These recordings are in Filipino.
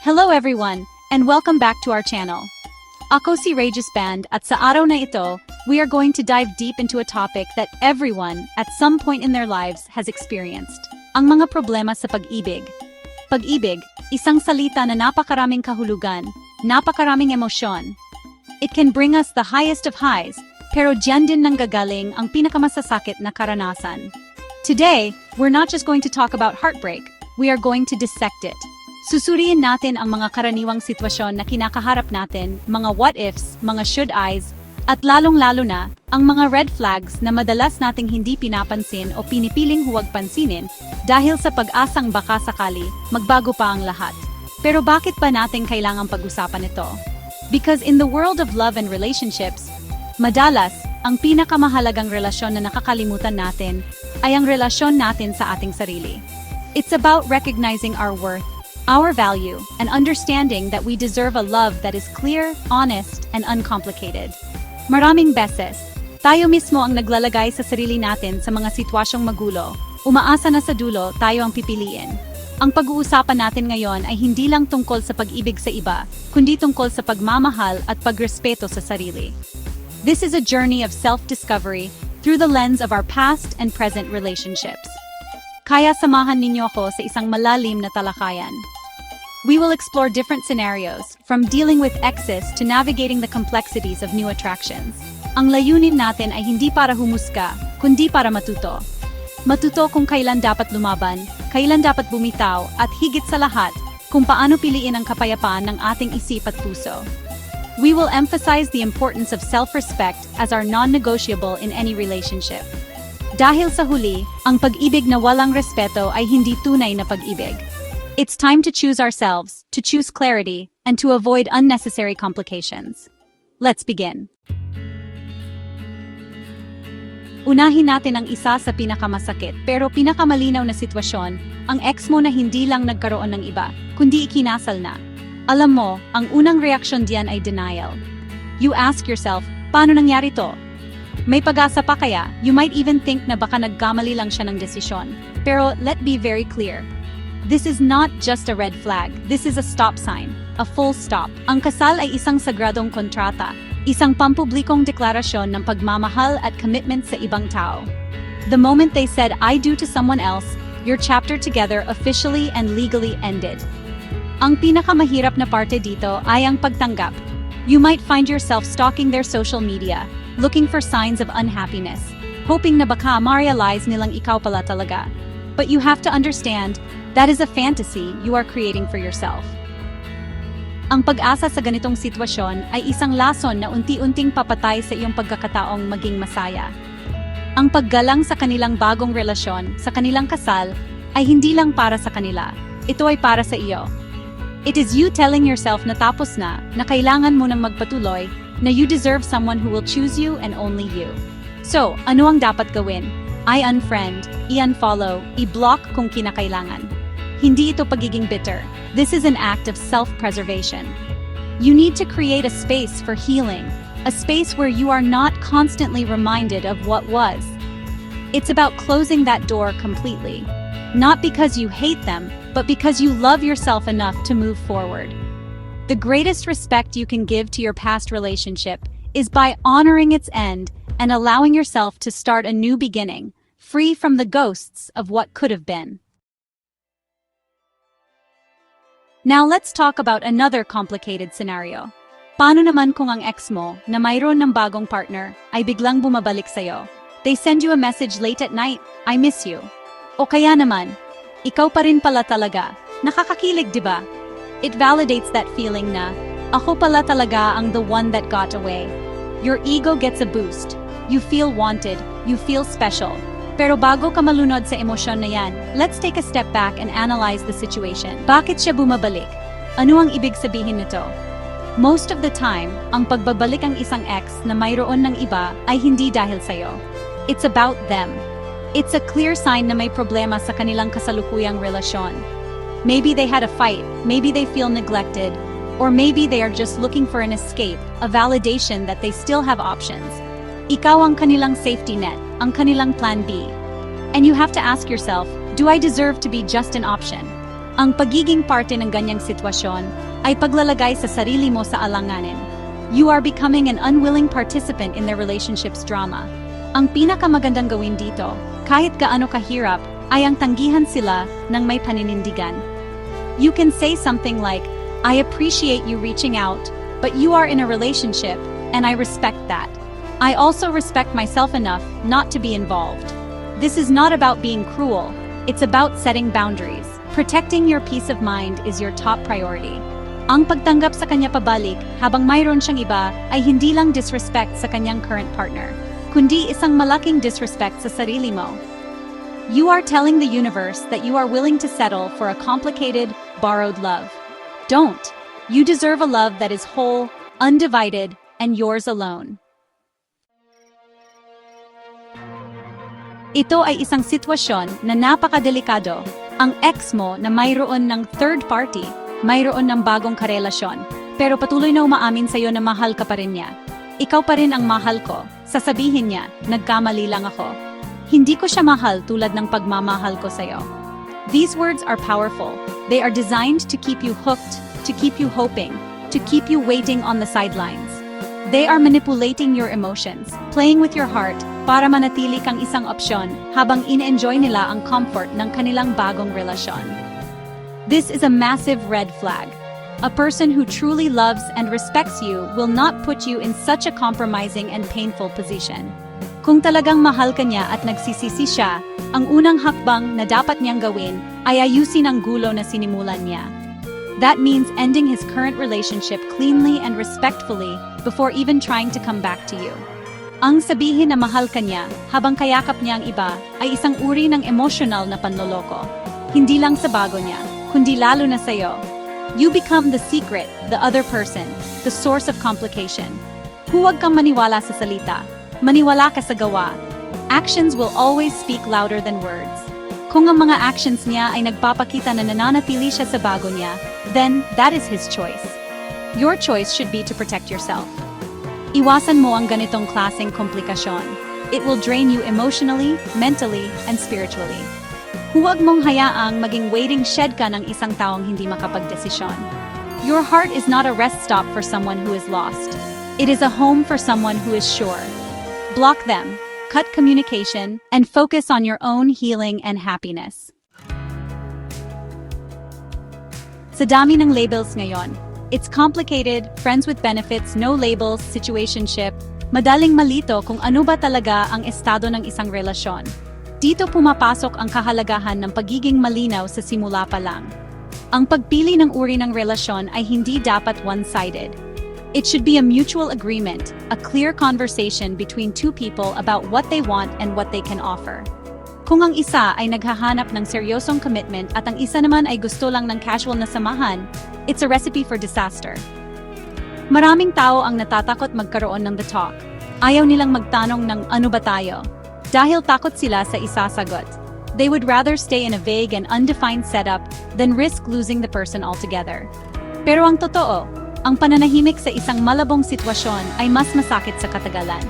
Hello everyone, and welcome back to our channel. Ako si Regis Band at sa araw na ito, we are going to dive deep into a topic that everyone, at some point in their lives, has experienced. Ang mga problema sa pag-ibig. Pag-ibig, isang salita na napakaraming kahulugan, napakaraming emosyon. It can bring us the highest of highs, pero diyan din nanggagaling ang pinakamasasakit na karanasan. Today, we're not just going to talk about heartbreak, we are going to dissect it. Susuriin natin ang mga karaniwang sitwasyon na kinakaharap natin, mga what-ifs, mga should-Is, at lalong-lalo na, ang mga red flags na madalas nating hindi pinapansin o pinipiling huwag pansinin dahil sa pag-asang baka sakali, magbago pa ang lahat. Pero bakit ba natin kailangang pag-usapan ito? Because in the world of love and relationships, madalas, ang pinakamahalagang relasyon na nakakalimutan natin ay ang relasyon natin sa ating sarili. It's about recognizing our worth, our value, and understanding that we deserve a love that is clear, honest, and uncomplicated. Maraming beses, tayo mismo ang naglalagay sa sarili natin sa mga sitwasyong magulo, umaasa na sa dulo tayo ang pipiliin. Ang pag-uusapan natin ngayon ay hindi lang tungkol sa pag-ibig sa iba, kundi tungkol sa pagmamahal at pagrespeto sa sarili. This is a journey of self-discovery through the lens of our past and present relationships. Kaya samahan ninyo ako sa isang malalim na talakayan. We will explore different scenarios, from dealing with exes to navigating the complexities of new attractions. Ang layunin natin ay hindi para humusga, kundi para matuto. Matuto kung kailan dapat lumaban, kailan dapat bumitaw, at higit sa lahat, kung paano piliin ang kapayapaan ng ating isip at puso. We will emphasize the importance of self-respect as our non-negotiable in any relationship. Dahil sa huli, ang pag-ibig na walang respeto ay hindi tunay na pag-ibig. It's time to choose ourselves, to choose clarity, and to avoid unnecessary complications. Let's begin. Unahin natin ang isa sa pinakamasakit pero pinakamalinaw na sitwasyon, ang ex mo na hindi lang nagkaroon ng iba, kundi ikinasal na. Alam mo, ang unang reaksyon diyan ay denial. You ask yourself, paano nangyari to? May pag-asa pa kaya? You might even think na baka nagkamali lang siya ng desisyon. Pero let be very clear. This is not just a red flag. This is a stop sign. A full stop. Ang kasal ay isang sagradong kontrata. Isang pampublikong deklarasyon ng pagmamahal at commitment sa ibang tao. The moment they said I do to someone else, your chapter together officially and legally ended. Ang pinakamahirap na parte dito ay ang pagtanggap. You might find yourself stalking their social media, looking for signs of unhappiness, hoping na baka ma-realize nilang ikaw pala talaga. But you have to understand, that is a fantasy you are creating for yourself. Ang pag-asa sa ganitong sitwasyon ay isang lason na unti-unting papatay sa iyong pagkakataong maging masaya. Ang paggalang sa kanilang bagong relasyon, sa kanilang kasal, ay hindi lang para sa kanila. Ito ay para sa iyo. It is you telling yourself na tapos na kailangan mo nang magpatuloy, na you deserve someone who will choose you and only you. So, ano ang dapat gawin? I-unfriend, i-unfollow, i-block kung kinakailangan. Hindi ito pagiging bitter. This is an act of self-preservation. You need to create a space for healing, a space where you are not constantly reminded of what was. It's about closing that door completely. Not because you hate them, but because you love yourself enough to move forward. The greatest respect you can give to your past relationship is by honoring its end and allowing yourself to start a new beginning, free from the ghosts of what could have been. Now let's talk about another complicated scenario. Paano naman kung ang ex mo, na mayroon ng bagong partner, ay biglang bumabalik sa'yo? They send you a message late at night, I miss you. O kaya naman, ikaw pa rin pala talaga. Nakakakilig, di ba? It validates that feeling na, ako pala talaga ang the one that got away. Your ego gets a boost. You feel wanted. You feel special. Pero bago ka malunod sa emosyon na yan, let's take a step back and analyze the situation. Bakit siya bumabalik? Ano ang ibig sabihin nito? Most of the time, ang pagbabalik ang isang ex na mayroon ng iba ay hindi dahil sa'yo. It's about them. It's a clear sign na may problema sa kanilang kasalukuyang relasyon. Maybe they had a fight, maybe they feel neglected, or maybe they are just looking for an escape, a validation that they still have options. Ikaw ang kanilang safety net, ang kanilang plan B. And you have to ask yourself, do I deserve to be just an option? Ang pagiging parte ng ganyang sitwasyon ay paglalagay sa sarili mo sa alanganin. You are becoming an unwilling participant in their relationship's drama. Ang pinakamagandang gawin dito, kahit gaano kahirap, ay ang tanggihan sila ng may paninindigan. You can say something like, I appreciate you reaching out, but you are in a relationship, and I respect that. I also respect myself enough not to be involved. This is not about being cruel, it's about setting boundaries. Protecting your peace of mind is your top priority. Ang pagtanggap sa kanya pabalik habang mayroon siyang iba ay hindi lang disrespect sa kanyang current partner, kundi isang malaking disrespect sa sarili mo. You are telling the universe that you are willing to settle for a complicated, borrowed love. Don't. You deserve a love that is whole, undivided, and yours alone. Ito ay isang sitwasyon na napakadelikado. Ang ex mo na mayroon ng third party, mayroon ng bagong karelasyon, pero patuloy na umaamin sa'yo na mahal ka pa rin niya. Ikaw pa rin ang mahal ko. Sasabihin niya, nagkamali lang ako. Hindi ko siya mahal tulad ng pagmamahal ko sa'yo. These words are powerful. They are designed to keep you hooked, to keep you hoping, to keep you waiting on the sidelines. They are manipulating your emotions, playing with your heart, para manatili kang isang opsyon habang in-enjoy nila ang comfort ng kanilang bagong relasyon. This is a massive red flag. A person who truly loves and respects you will not put you in such a compromising and painful position. Kung talagang mahal ka niya at nagsisisi siya, ang unang hakbang na dapat niyang gawin ay ayusin ang gulo na sinimulan niya. That means ending his current relationship cleanly and respectfully before even trying to come back to you. Ang sabihin na mahal ka niya habang kayakap niya ang iba ay isang uri ng emotional na panloloko. Hindi lang sa bago niya, kundi lalo na sa'yo. You become the secret, the other person, the source of complication. Huwag kang maniwala sa salita. Maniwala ka sa gawa. Actions will always speak louder than words. Kung ang mga actions niya ay nagpapakita na nananatili siya sa bago niya, then that is his choice. Your choice should be to protect yourself. Iwasan mo ang ganitong klaseng komplikasyon. It will drain you emotionally, mentally, and spiritually. Huwag mong hayaang maging waiting shed ka ng isang taong hindi makapagdesisyon. Your heart is not a rest stop for someone who is lost. It is a home for someone who is sure. Block them, cut communication, and focus on your own healing and happiness. Sa dami ng labels ngayon, it's complicated, friends with benefits, no labels, situationship, madaling malito kung ano ba talaga ang estado ng isang relasyon. Dito pumapasok ang kahalagahan ng pagiging malinaw sa simula pa lang. Ang pagpili ng uri ng relasyon ay hindi dapat one-sided. It should be a mutual agreement, a clear conversation between two people about what they want and what they can offer. Kung ang isa ay naghahanap ng seryosong commitment at ang isa naman ay gusto lang ng casual na samahan, it's a recipe for disaster. Maraming tao ang natatakot magkaroon ng the talk. Ayaw nilang magtanong ng ano ba tayo? Dahil takot sila sa isasagot. They would rather stay in a vague and undefined setup than risk losing the person altogether. Pero ang totoo, ang pananahimik sa isang malabong sitwasyon ay mas masakit sa katagalan.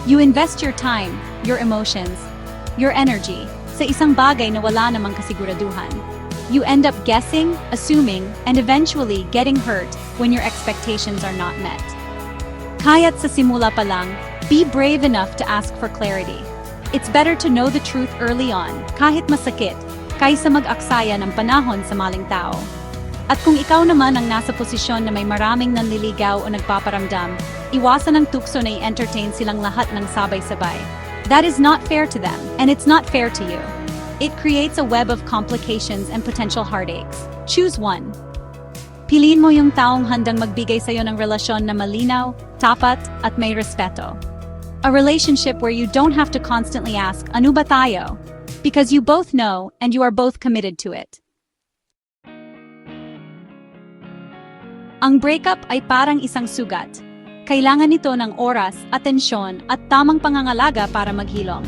You invest your time, your emotions, your energy sa isang bagay na wala namang kasiguraduhan. You end up guessing, assuming, and eventually getting hurt when your expectations are not met. Kaya't sa simula pa lang, be brave enough to ask for clarity. It's better to know the truth early on, kahit masakit, kaysa mag-aksaya ng panahon sa maling tao. At kung ikaw naman ang nasa posisyon na may maraming nanliligaw o nagpaparamdam, iwasan ang tukso na i-entertain silang lahat ng sabay-sabay. That is not fair to them, and it's not fair to you. It creates a web of complications and potential heartaches. Choose one. Piliin mo yung taong handang magbigay sa'yo ng relasyon na malinaw, tapat, at may respeto. A relationship where you don't have to constantly ask, ano ba tayo? Because you both know and you are both committed to it. Ang breakup ay parang isang sugat. Kailangan nito ng oras, atensyon, at tamang pangangalaga para maghilom.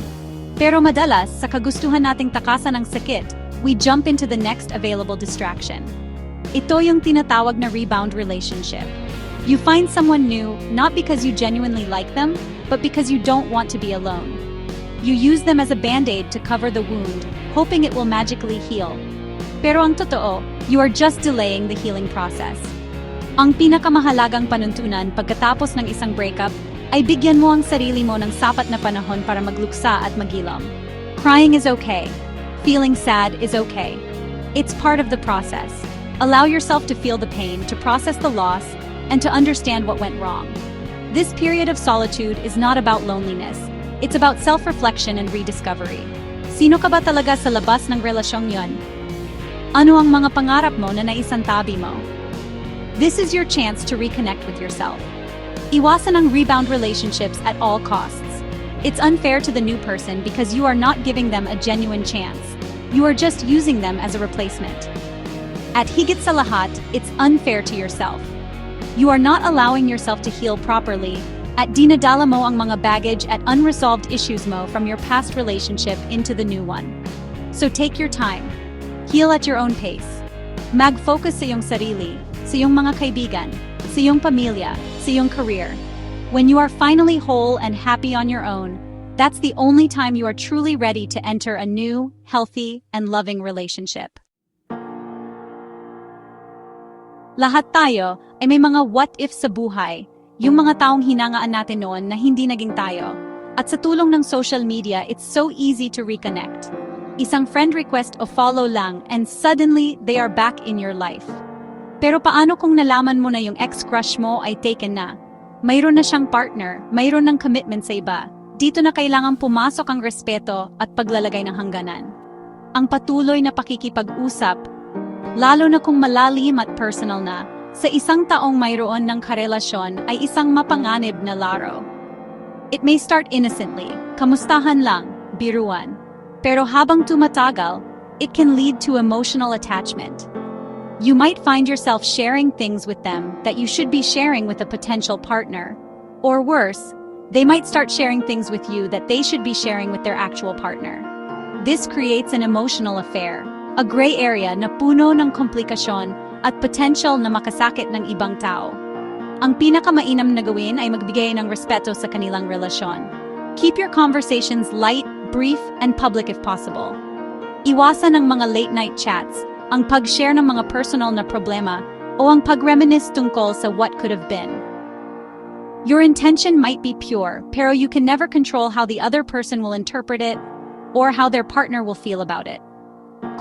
Pero madalas, sa kagustuhan nating takasan ng sakit, we jump into the next available distraction. Ito yung tinatawag na rebound relationship. You find someone new, not because you genuinely like them, but because you don't want to be alone. You use them as a band-aid to cover the wound, hoping it will magically heal. Pero ang totoo, you are just delaying the healing process. Ang pinakamahalagang panuntunan pagkatapos ng isang breakup ay bigyan mo ang sarili mo ng sapat na panahon para magluksa at magilom. Crying is okay. Feeling sad is okay. It's part of the process. Allow yourself to feel the pain, to process the loss, and to understand what went wrong. This period of solitude is not about loneliness. It's about self-reflection and rediscovery. Sino ka ba talaga sa labas ng relasyong yon? Ano ang mga pangarap mo na naisantabi mo? This is your chance to reconnect with yourself. Iwasan ang rebound relationships at all costs. It's unfair to the new person because you are not giving them a genuine chance. You are just using them as a replacement. At higit sa lahat, it's unfair to yourself. You are not allowing yourself to heal properly at dinadala mo ang mga baggage at unresolved issues mo from your past relationship into the new one. So take your time. Heal at your own pace. Mag-focus sa iyong sarili, sa iyong mga kaibigan, sa iyong pamilya, sa iyong career. When you are finally whole and happy on your own, that's the only time you are truly ready to enter a new, healthy, and loving relationship. Lahat tayo ay may mga what-if sa buhay, yung mga taong hinangaan natin noon na hindi naging tayo. At sa tulong ng social media, it's so easy to reconnect. Isang friend request o follow lang and suddenly they are back in your life. Pero paano kung nalaman mo na yung ex-crush mo ay taken na? Mayroon na siyang partner, mayroon ng commitment sa iba. Dito na kailangang pumasok ang respeto at paglalagay ng hangganan. Ang patuloy na pakikipag-usap, lalo na kung malalim at personal na, sa isang taong mayroon ng karelasyon ay isang mapanganib na laro. It may start innocently, kamustahan lang, biruan. Pero habang tumatagal, it can lead to emotional attachment. You might find yourself sharing things with them that you should be sharing with a potential partner. Or worse, they might start sharing things with you that they should be sharing with their actual partner. This creates an emotional affair, a gray area na puno ng komplikasyon at potential na makasakit ng ibang tao. Ang pinakamainam na gawin ay magbigay ng respeto sa kanilang relasyon. Keep your conversations light, brief, and public if possible. Iwasan ang mga late-night chats, ang pag-share ng mga personal na problema, o ang pag-reminisce tungkol sa what could have been. Your intention might be pure, pero you can never control how the other person will interpret it or how their partner will feel about it.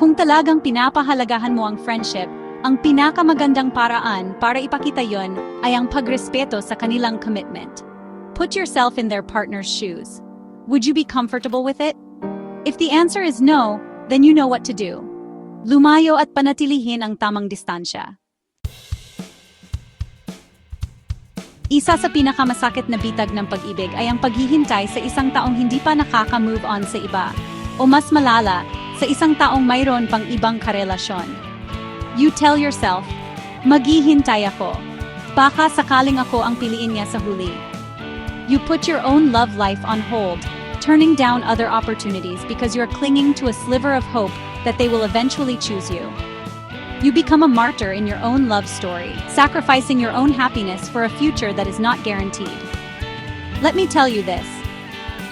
Kung talagang pinapahalagahan mo ang friendship, ang pinakamagandang paraan para ipakita yon ay ang pagrespeto sa kanilang commitment. Put yourself in their partner's shoes. Would you be comfortable with it? If the answer is no, then you know what to do. Lumayo at panatilihin ang tamang distansya. Isa sa pinakamasakit na bitag ng pag-ibig ay ang paghihintay sa isang taong hindi pa nakaka-move on sa iba, o mas malala, sa isang taong mayroon pang ibang karelasyon. You tell yourself, maghihintay ako. Baka sakaling ako ang piliin niya sa huli. You put your own love life on hold, turning down other opportunities because you're clinging to a sliver of hope that they will eventually choose you. You become a martyr in your own love story, sacrificing your own happiness for a future that is not guaranteed. Let me tell you this.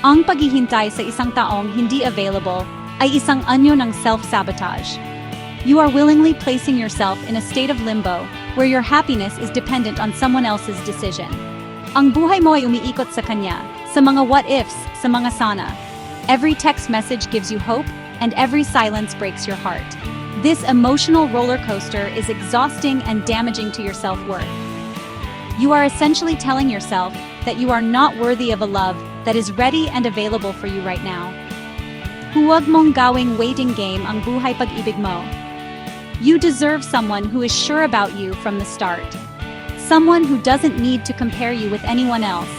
Ang paghihintay sa isang taong hindi available ay isang anyo ng self-sabotage. You are willingly placing yourself in a state of limbo where your happiness is dependent on someone else's decision. Ang buhay mo ay umiikot sa kanya, sa mga what-ifs, sa mga sana. Every text message gives you hope, and every silence breaks your heart. This emotional roller coaster is exhausting and damaging to your self-worth. You are essentially telling yourself that you are not worthy of a love that is ready and available for you right now. Huwag mong gawing waiting game ang buhay pag-ibig mo. You deserve someone who is sure about you from the start. Someone who doesn't need to compare you with anyone else.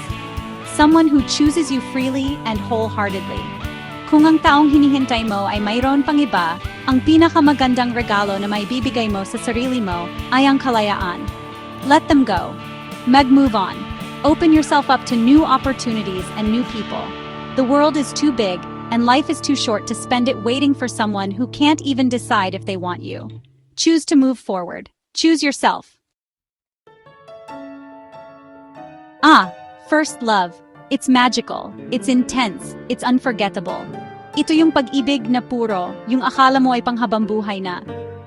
Someone who chooses you freely and wholeheartedly. Kung ang taong hinihintay mo ay mayroon pang iba, ang pinakamagandang regalo na maibibigay mo sa sarili mo ay ang kalayaan. Let them go. Mag-move on. Open yourself up to new opportunities and new people. The world is too big, and life is too short to spend it waiting for someone who can't even decide if they want you. Choose to move forward. Choose yourself. First love. It's magical. It's intense. It's unforgettable. Ito yung pag-ibig na puro, yung akala mo ay panghabang buhay na.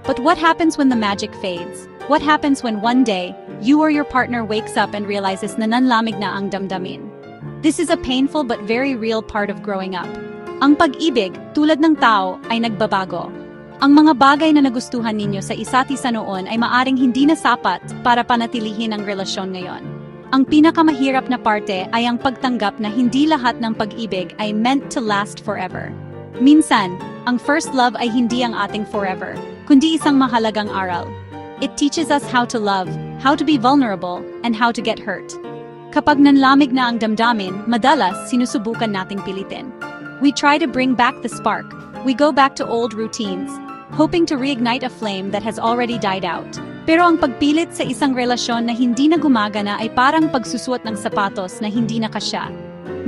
But what happens when the magic fades? What happens when one day, you or your partner wakes up and realizes na nanlamig na ang damdamin? This is a painful but very real part of growing up. Ang pag-ibig, tulad ng tao, ay nagbabago. Ang mga bagay na nagustuhan ninyo sa isa't isa noon ay maaring hindi na sapat para panatilihin ang relasyon ngayon. Ang pinakamahirap na parte ay ang pagtanggap na hindi lahat ng pag-ibig ay meant to last forever. Minsan, ang first love ay hindi ang ating forever, kundi isang mahalagang aral. It teaches us how to love, how to be vulnerable, and how to get hurt. Kapag nanlamig na ang damdamin, madalas sinusubukan nating pilitin. We try to bring back the spark. We go back to old routines, hoping to reignite a flame that has already died out. Pero ang pagpilit sa isang relasyon na hindi na gumagana ay parang pagsusuot ng sapatos na hindi na kasya.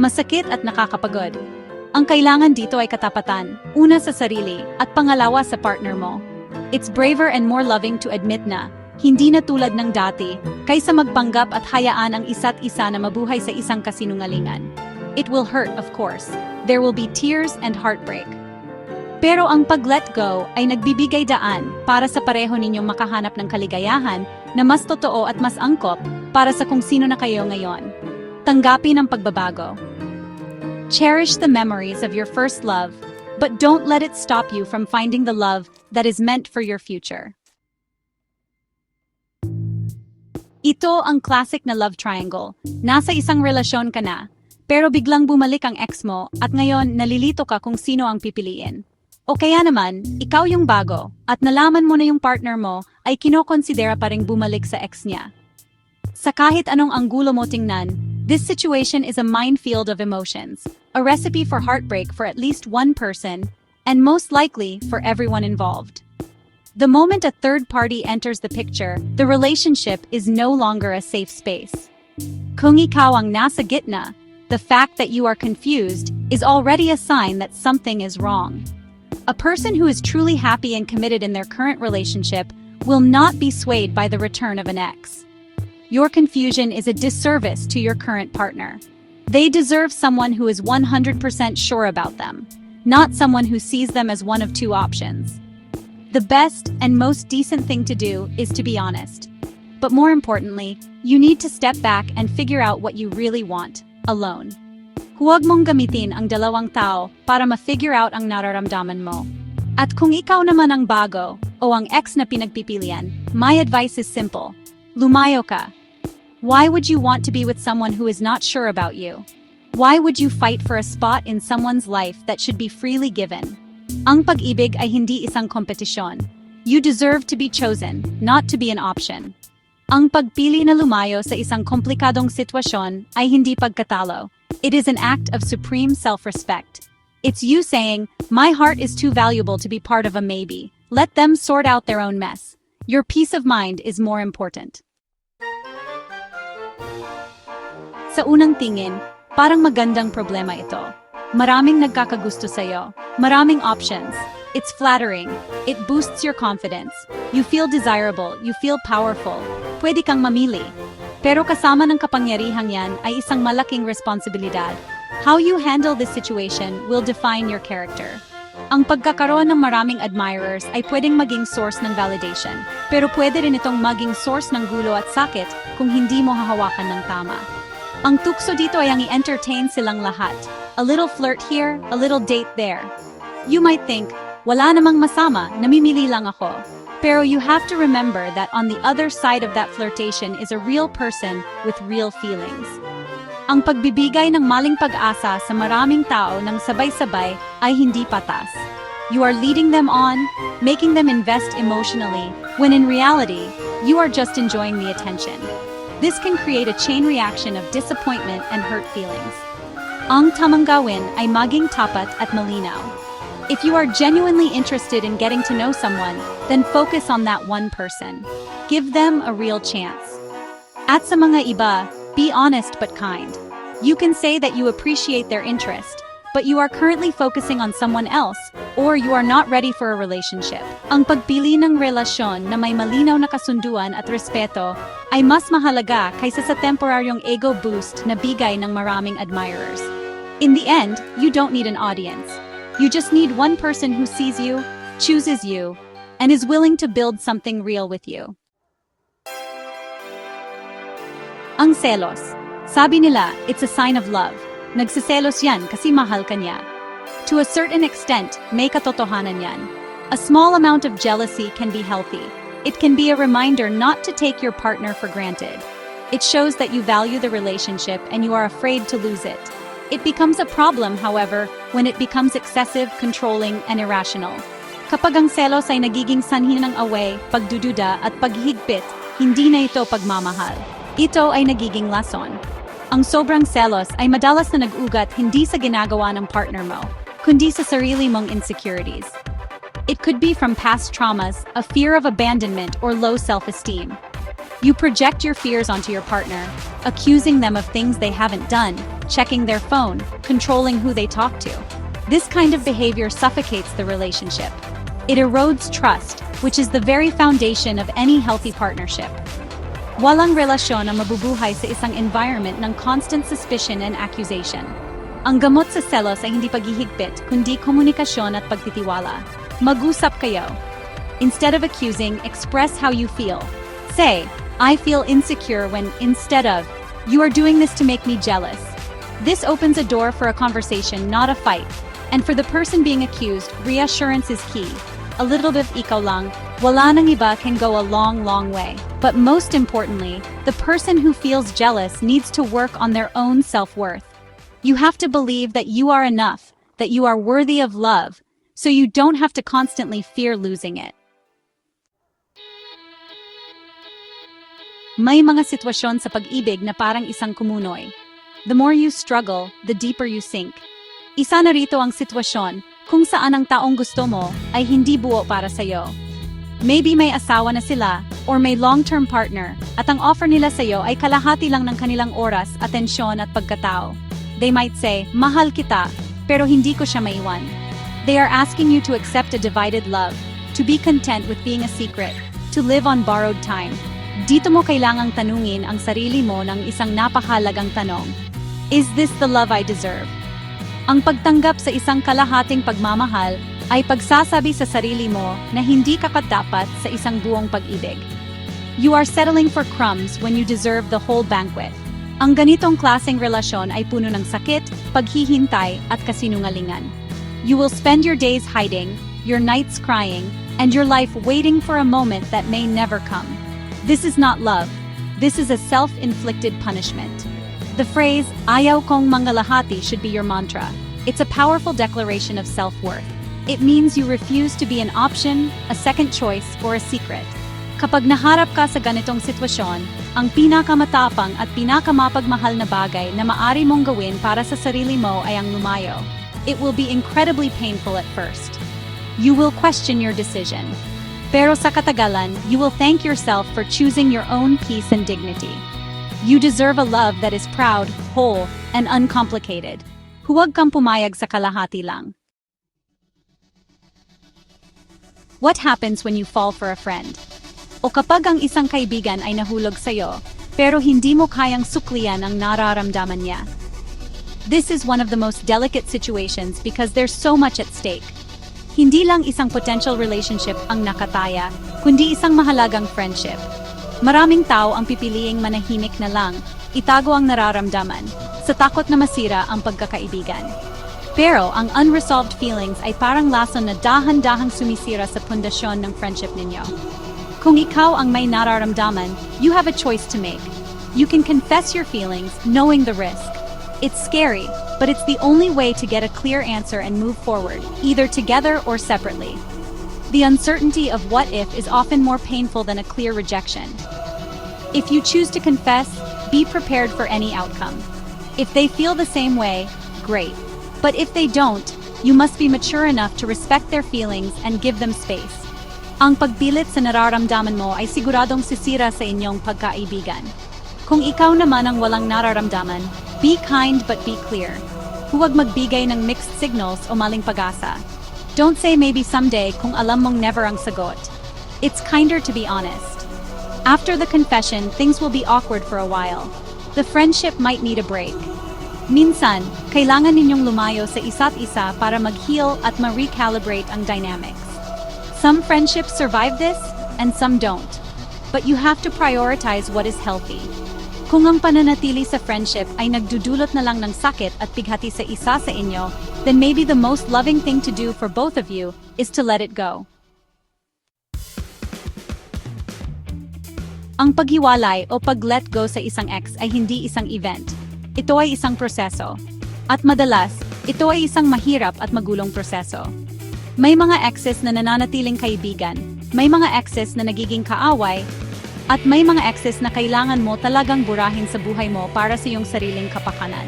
Masakit at nakakapagod. Ang kailangan dito ay katapatan, una sa sarili at pangalawa sa partner mo. It's braver and more loving to admit na, hindi na tulad ng dati, kaysa magpanggap at hayaan ang isa't isa na mabuhay sa isang kasinungalingan. It will hurt, of course. There will be tears and heartbreak. Pero ang pag-let go ay nagbibigay daan para sa pareho ninyong makahanap ng kaligayahan na mas totoo at mas angkop para sa kung sino na kayo ngayon. Tanggapin ang pagbabago. Cherish the memories of your first love, but don't let it stop you from finding the love that is meant for your future. Ito ang classic na love triangle. Nasa isang relasyon ka na, pero biglang bumalik ang ex mo at ngayon nalilito ka kung sino ang pipiliin. O kaya naman, ikaw yung bago at nalaman mo na yung partner mo ay kinokonsidera pa ring bumalik sa ex niya. Sa kahit anong anggulo mo tingnan, this situation is a minefield of emotions, a recipe for heartbreak for at least one person, and most likely for everyone involved. The moment a third party enters the picture, the relationship is no longer a safe space. Kung ikaw ang nasa gitna, the fact that you are confused is already a sign that something is wrong. A person who is truly happy and committed in their current relationship will not be swayed by the return of an ex. Your confusion is a disservice to your current partner. They deserve someone who is 100% sure about them, not someone who sees them as one of two options. The best and most decent thing to do is to be honest. But more importantly, you need to step back and figure out what you really want, alone. Huwag mong gamitin ang dalawang tao para ma-figure out ang nararamdaman mo. At kung ikaw naman ang bago o ang ex na pinagpipilian, my advice is simple. Lumayo ka. Why would you want to be with someone who is not sure about you? Why would you fight for a spot in someone's life that should be freely given? Ang pag-ibig ay hindi isang kompetisyon. You deserve to be chosen, not to be an option. Ang pagpili na lumayo sa isang komplikadong sitwasyon ay hindi pagkatalo. It is an act of supreme self-respect. It's you saying, my heart is too valuable to be part of a maybe. Let them sort out their own mess. Your peace of mind is more important. Sa unang tingin, parang magandang problema ito. Maraming nagkakagusto sa'yo. Maraming options. It's flattering. It boosts your confidence. You feel desirable. You feel powerful. Pwede kang mamili. Pero kasama ng kapangyarihang yan ay isang malaking responsibilidad. How you handle this situation will define your character. Ang pagkakaroon ng maraming admirers ay pwedeng maging source ng validation. Pero pwede rin itong maging source ng gulo at sakit kung hindi mo hahawakan ng tama. Ang tukso dito ay ang i-entertain silang lahat. A little flirt here, a little date there. You might think, wala namang masama, namimili lang ako. Pero you have to remember that on the other side of that flirtation is a real person with real feelings. Ang pagbibigay ng maling pag-asa sa maraming tao ng sabay-sabay ay hindi patas. You are leading them on, making them invest emotionally, when in reality, you are just enjoying the attention. This can create a chain reaction of disappointment and hurt feelings. Ang tamang gawin ay maging tapat at malinaw. If you are genuinely interested in getting to know someone, then focus on that one person. Give them a real chance. At sa mga iba, be honest but kind. You can say that you appreciate their interest, but you are currently focusing on someone else, or you are not ready for a relationship. Ang pagpili ng relasyon na may malinaw na kasunduan at respeto ay mas mahalaga kaysa sa temporaryong ego boost na bigay ng maraming admirers. In the end, you don't need an audience. You just need one person who sees you, chooses you, and is willing to build something real with you. Ang selos. Sabi nila, it's a sign of love. Nagsiselos yan kasi mahal ka niya. To a certain extent, may katotohanan yan. A small amount of jealousy can be healthy. It can be a reminder not to take your partner for granted. It shows that you value the relationship and you are afraid to lose it. It becomes a problem, however, when it becomes excessive, controlling, and irrational. Kapag ang selos ay nagiging sanhi ng away, pagdududa, at paghihigpit, hindi na ito pagmamahal. Ito ay nagiging lason. Ang sobrang selos ay madalas na nag-ugat hindi sa ginagawa ng partner mo, kundi sa sarili mong insecurities. It could be from past traumas, a fear of abandonment, or low self-esteem. You project your fears onto your partner, accusing them of things they haven't done, checking their phone, controlling who they talk to. This kind of behavior suffocates the relationship. It erodes trust, which is the very foundation of any healthy partnership. Walang relasyon ang mabubuhay sa isang environment ng constant suspicion and accusation. Ang gamot sa selos ay hindi paghihigpit, kundi komunikasyon at pagtitiwala. Mag-usap kayo. Instead of accusing, express how you feel. Say, I feel insecure when, instead of, you are doing this to make me jealous. This opens a door for a conversation, not a fight. And for the person being accused, reassurance is key. A little bit of ikaw lang, wala nang iba can go a long, long way. But most importantly, the person who feels jealous needs to work on their own self-worth. You have to believe that you are enough, that you are worthy of love, so you don't have to constantly fear losing it. May mga sitwasyon sa pag-ibig na parang isang kumunoy. The more you struggle, the deeper you sink. Isa na rito ang sitwasyon kung saan ang taong gusto mo ay hindi buo para sa'yo. Maybe may asawa na sila or may long-term partner at ang offer nila sa'yo ay kalahati lang ng kanilang oras, atensyon at pagkatao. They might say, mahal kita, pero hindi ko siya maiwan. They are asking you to accept a divided love, to be content with being a secret, to live on borrowed time. Dito mo kailangang tanungin ang sarili mo ng isang napakahalagang tanong. Is this the love I deserve? Ang pagtanggap sa isang kalahating pagmamahal ay pagsasabi sa sarili mo na hindi ka katapat sa isang buong pag-ibig. You are settling for crumbs when you deserve the whole banquet. Ang ganitong klaseng relasyon ay puno ng sakit, paghihintay at kasinungalingan. You will spend your days hiding, your nights crying, and your life waiting for a moment that may never come. This is not love. This is a self-inflicted punishment. The phrase, ayaw kong mangalahati should be your mantra. It's a powerful declaration of self-worth. It means you refuse to be an option, a second choice, or a secret. Kapag naharap ka sa ganitong sitwasyon, ang pinakamatapang at pinakamapagmahal na bagay na maari mong gawin para sa sarili mo ay ang lumayo. It will be incredibly painful at first. You will question your decision. Pero sa katagalan, you will thank yourself for choosing your own peace and dignity. You deserve a love that is proud, whole, and uncomplicated. Huwag kang pumayag sa kalahati lang. What happens when you fall for a friend? O kapag ang isang kaibigan ay nahulog sa'yo, pero hindi mo kayang suklian ang nararamdaman niya. This is one of the most delicate situations because there's so much at stake. Hindi lang isang potential relationship ang nakataya, kundi isang mahalagang friendship. Maraming tao ang pipiliing manahimik na lang, itago ang nararamdaman, sa takot na masira ang pagkakaibigan. Pero ang unresolved feelings ay parang lason na dahan-dahang sumisira sa pundasyon ng friendship ninyo. Kung ikaw ang may nararamdaman, you have a choice to make. You can confess your feelings, knowing the risk. It's scary, but it's the only way to get a clear answer and move forward, either together or separately. The uncertainty of what if is often more painful than a clear rejection. If you choose to confess, be prepared for any outcome. If they feel the same way, great. But if they don't, you must be mature enough to respect their feelings and give them space. Ang pagpilit sa nararamdaman mo ay siguradong sisira sa inyong pagkaibigan. Kung ikaw naman ang walang nararamdaman, be kind but be clear. Huwag magbigay ng mixed signals o maling pag-asa. Don't say maybe someday kung alam mong never ang sagot. It's kinder to be honest. After the confession, things will be awkward for a while. The friendship might need a break. Minsan, kailangan ninyong lumayo sa isa't isa para mag-heal at ma-recalibrate ang dynamics. Some friendships survive this, and some don't. But you have to prioritize what is healthy. Kung ang pananatili sa friendship ay nagdudulot na lang ng sakit at bighati sa isa sa inyo, then maybe the most loving thing to do for both of you is to let it go. Ang paghiwalay o pag-let go sa isang ex ay hindi isang event. Ito ay isang proseso. At madalas, ito ay isang mahirap at magulong proseso. May mga exes na nananatiling kaibigan, may mga exes na nagiging kaaway, at may mga exes na kailangan mo talagang burahin sa buhay mo para sa iyong sariling kapakanan.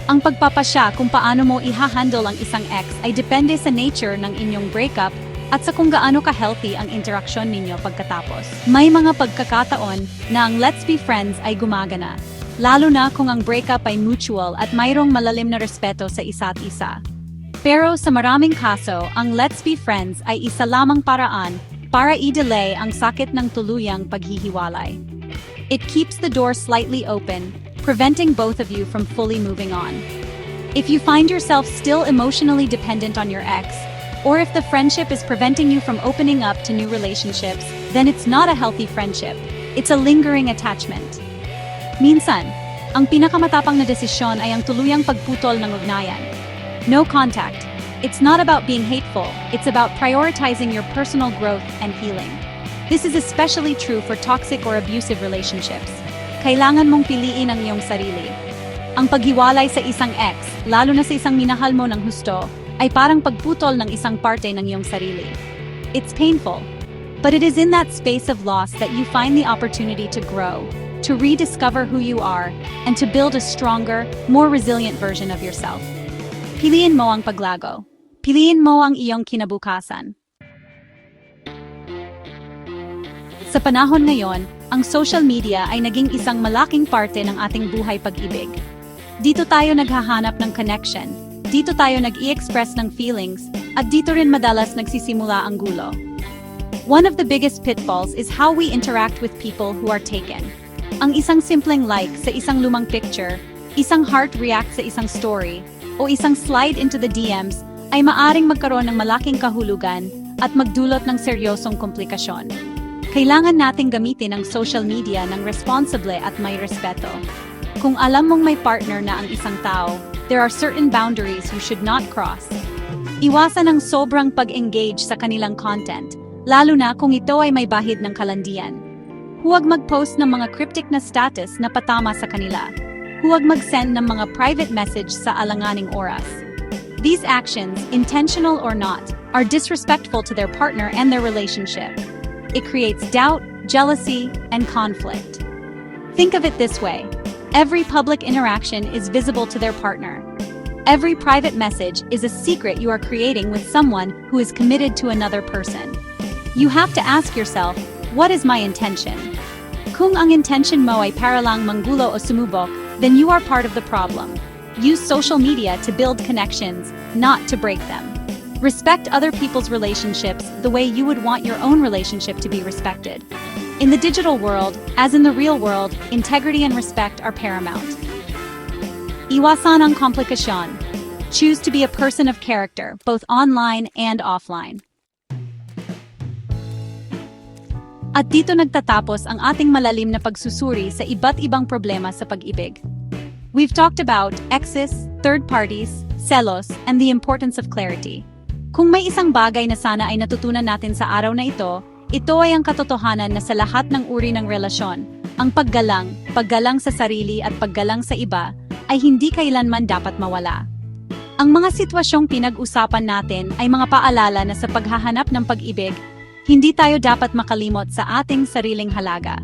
Ang pagpapasya kung paano mo ihahandle ang isang ex ay depende sa nature ng inyong breakup at sa kung gaano ka-healthy ang interaksyon ninyo pagkatapos. May mga pagkakataon na ang let's be friends ay gumagana, lalo na kung ang breakup ay mutual at mayroong malalim na respeto sa isa't isa. Pero sa maraming kaso, ang let's be friends ay isa lamang paraan para i-delay ang sakit ng tuluyang paghihiwalay. It keeps the door slightly open, preventing both of you from fully moving on. If you find yourself still emotionally dependent on your ex, or if the friendship is preventing you from opening up to new relationships, then it's not a healthy friendship. It's a lingering attachment. Minsan, ang pinakamatapang na desisyon ay ang tuluyang pagputol ng ugnayan. No contact. It's not about being hateful, it's about prioritizing your personal growth and healing. This is especially true for toxic or abusive relationships. Kailangan mong piliin ang iyong sarili. Ang paghiwalay sa isang ex, lalo na sa isang minahal mo ng husto, ay parang pagputol ng isang parte ng iyong sarili. It's painful, but it is in that space of loss that you find the opportunity to grow, to rediscover who you are, and to build a stronger, more resilient version of yourself. Piliin mo ang paglago. Piliin mo ang iyong kinabukasan. Sa panahon ngayon, ang social media ay naging isang malaking parte ng ating buhay pag-ibig. Dito tayo naghahanap ng connection, dito tayo nag-i-express ng feelings, at dito rin madalas nagsisimula ang gulo. One of the biggest pitfalls is how we interact with people who are taken. Ang isang simpleng like sa isang lumang picture, isang heart react sa isang story, o isang slide into the DMs ay maaring magkaroon ng malaking kahulugan at magdulot ng seryosong komplikasyon. Kailangan nating gamitin ang social media ng responsable at may respeto. Kung alam mong may partner na ang isang tao, there are certain boundaries you should not cross. Iwasan ang sobrang pag-engage sa kanilang content, lalo na kung ito ay may bahid ng kalandian. Huwag mag-post ng mga cryptic na status na patama sa kanila. Huwag mag-send ng mga private message sa alanganing oras. These actions, intentional or not, are disrespectful to their partner and their relationship. It creates doubt, jealousy, and conflict. Think of it this way. Every public interaction is visible to their partner. Every private message is a secret you are creating with someone who is committed to another person. You have to ask yourself, what is my intention? Kung ang intention mo ay para lang manggulo o sumubok, then you are part of the problem. Use social media to build connections, not to break them. Respect other people's relationships the way you would want your own relationship to be respected. In the digital world, as in the real world, integrity and respect are paramount. Iwasan ang komplikasyon. Choose to be a person of character, both online and offline. At dito nagtatapos ang ating malalim na pagsusuri sa iba't ibang problema sa pag-ibig. We've talked about exes, third parties, selos, and the importance of clarity. Kung may isang bagay na sana ay natutunan natin sa araw na ito ay ang katotohanan na sa lahat ng uri ng relasyon, ang paggalang sa sarili at paggalang sa iba, ay hindi kailanman dapat mawala. Ang mga sitwasyong pinag-usapan natin ay mga paalala na sa paghahanap ng pag-ibig, hindi tayo dapat makalimot sa ating sariling halaga.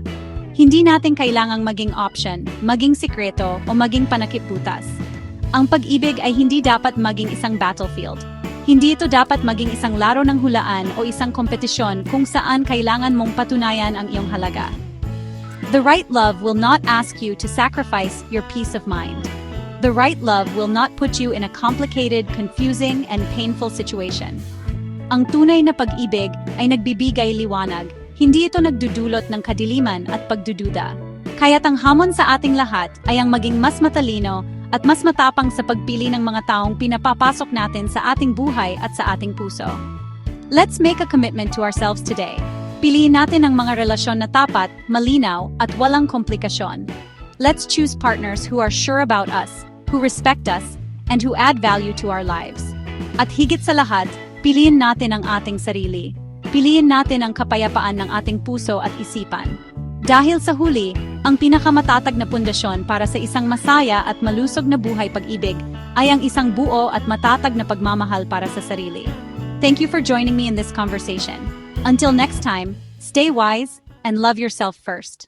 Hindi natin kailangang maging option, maging sikreto, o maging panakiputas. Ang pag-ibig ay hindi dapat maging isang battlefield. Hindi ito dapat maging isang laro ng hulaan o isang kompetisyon kung saan kailangan mong patunayan ang iyong halaga. The right love will not ask you to sacrifice your peace of mind. The right love will not put you in a complicated, confusing, and painful situation. Ang tunay na pag-ibig ay nagbibigay liwanag, hindi ito nagdudulot ng kadiliman at pagdududa. Kaya't ang hamon sa ating lahat ay ang maging mas matalino at mas matapang sa pagpili ng mga taong pinapapasok natin sa ating buhay at sa ating puso. Let's make a commitment to ourselves today. Piliin natin ang mga relasyon na tapat, malinaw, at walang komplikasyon. Let's choose partners who are sure about us, who respect us, and who add value to our lives. At higit sa lahat, piliin natin ang ating sarili. Piliin natin ang kapayapaan ng ating puso at isipan. Dahil sa huli, ang pinakamatatag na pundasyon para sa isang masaya at malusog na buhay pag-ibig ay ang isang buo at matatag na pagmamahal para sa sarili. Thank you for joining me in this conversation. Until next time, stay wise and love yourself first.